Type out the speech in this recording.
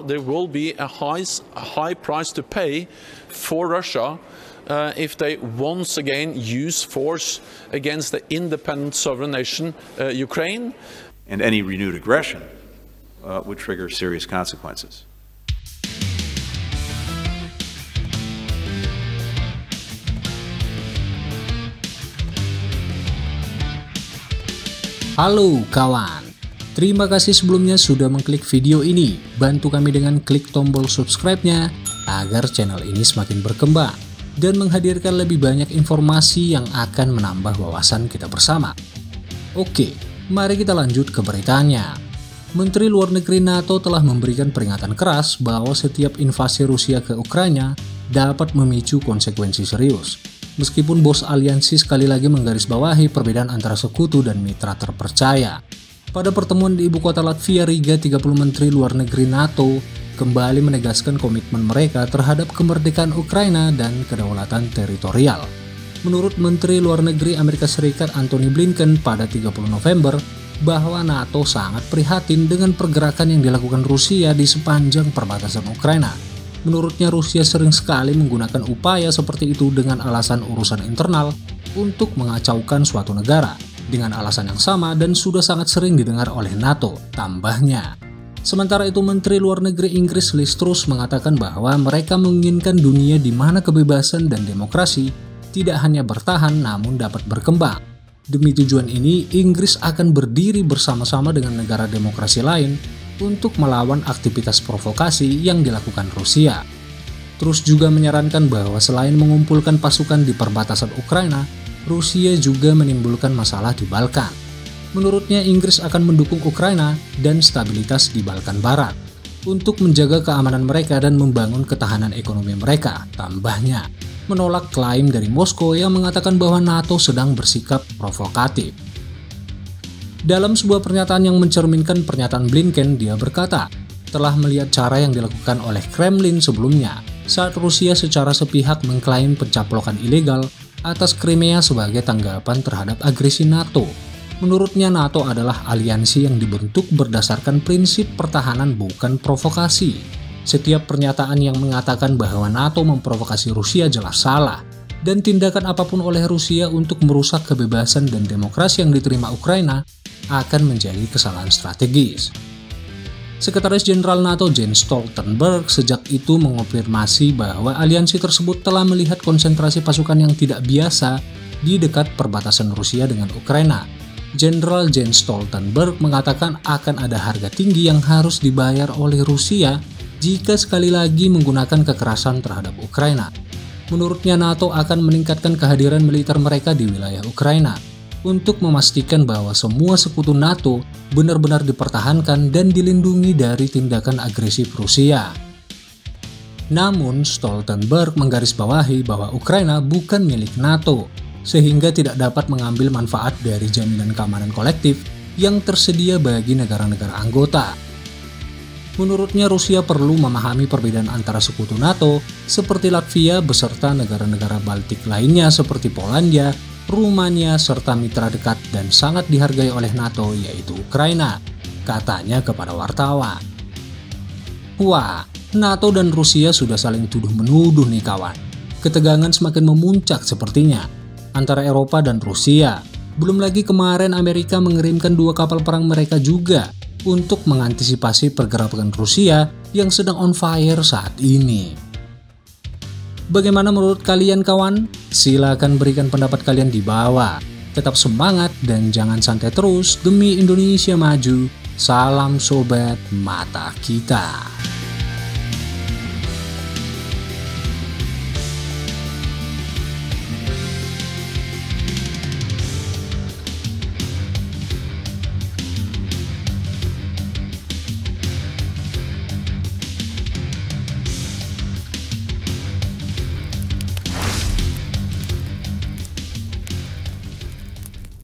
there will be a high price to pay for Russia if they once again use force against the independent sovereign nation, Ukraine. And any renewed aggression would trigger serious consequences. Halo kawan, terima kasih sebelumnya sudah mengklik video ini. Bantu kami dengan klik tombol subscribe-nya agar channel ini semakin berkembang dan menghadirkan lebih banyak informasi yang akan menambah wawasan kita bersama. Oke, mari kita lanjut ke beritanya. Menteri Luar Negeri NATO telah memberikan peringatan keras bahwa setiap invasi Rusia ke Ukraina dapat memicu konsekuensi serius. Meskipun bos aliansi sekali lagi menggarisbawahi perbedaan antara sekutu dan mitra terpercaya. Pada pertemuan di ibu kota Latvia, Riga, 30 menteri luar negeri NATO kembali menegaskan komitmen mereka terhadap kemerdekaan Ukraina dan kedaulatan teritorial. Menurut Menteri Luar Negeri Amerika Serikat Antony Blinken pada 30 November, bahwa NATO sangat prihatin dengan pergerakan yang dilakukan Rusia di sepanjang perbatasan Ukraina. Menurutnya Rusia sering sekali menggunakan upaya seperti itu dengan alasan urusan internal untuk mengacaukan suatu negara dengan alasan yang sama dan sudah sangat sering didengar oleh NATO, tambahnya. Sementara itu Menteri Luar Negeri Inggris Liz Truss mengatakan bahwa mereka menginginkan dunia di mana kebebasan dan demokrasi tidak hanya bertahan namun dapat berkembang. Demi tujuan ini, Inggris akan berdiri bersama-sama dengan negara demokrasi lain untuk melawan aktivitas provokasi yang dilakukan Rusia. Terus juga menyarankan bahwa selain mengumpulkan pasukan di perbatasan Ukraina, Rusia juga menimbulkan masalah di Balkan. Menurutnya Inggris akan mendukung Ukraina dan stabilitas di Balkan Barat untuk menjaga keamanan mereka dan membangun ketahanan ekonomi mereka, tambahnya. Menolak klaim dari Moskow yang mengatakan bahwa NATO sedang bersikap provokatif. Dalam sebuah pernyataan yang mencerminkan pernyataan Blinken, dia berkata, telah melihat cara yang dilakukan oleh Kremlin sebelumnya saat Rusia secara sepihak mengklaim pencaplokan ilegal atas Crimea sebagai tanggapan terhadap agresi NATO. Menurutnya NATO adalah aliansi yang dibentuk berdasarkan prinsip pertahanan bukan provokasi. Setiap pernyataan yang mengatakan bahwa NATO memprovokasi Rusia jelas salah, dan tindakan apapun oleh Rusia untuk merusak kebebasan dan demokrasi yang diterima Ukraina akan menjadi kesalahan strategis. Sekretaris Jenderal NATO Jens Stoltenberg sejak itu mengonfirmasi bahwa aliansi tersebut telah melihat konsentrasi pasukan yang tidak biasa di dekat perbatasan Rusia dengan Ukraina. Jenderal Jens Stoltenberg mengatakan akan ada harga tinggi yang harus dibayar oleh Rusia jika sekali lagi menggunakan kekerasan terhadap Ukraina. Menurutnya NATO akan meningkatkan kehadiran militer mereka di wilayah Ukraina untuk memastikan bahwa semua sekutu NATO benar-benar dipertahankan dan dilindungi dari tindakan agresif Rusia. Namun, Stoltenberg menggarisbawahi bahwa Ukraina bukan milik NATO, sehingga tidak dapat mengambil manfaat dari jaminan keamanan kolektif yang tersedia bagi negara-negara anggota. Menurutnya Rusia perlu memahami perbedaan antara sekutu NATO seperti Latvia beserta negara-negara Baltik lainnya seperti Polandia, Rumania, serta mitra dekat dan sangat dihargai oleh NATO yaitu Ukraina, katanya kepada wartawan. Wah, NATO dan Rusia sudah saling tuduh-menuduh nih kawan. Ketegangan semakin memuncak sepertinya antara Eropa dan Rusia. Belum lagi kemarin Amerika mengirimkan 2 kapal perang mereka juga untuk mengantisipasi pergerakan Rusia yang sedang on fire saat ini. Bagaimana menurut kalian kawan? Silakan berikan pendapat kalian di bawah. Tetap semangat dan jangan santai terus demi Indonesia maju. Salam sobat mata kita.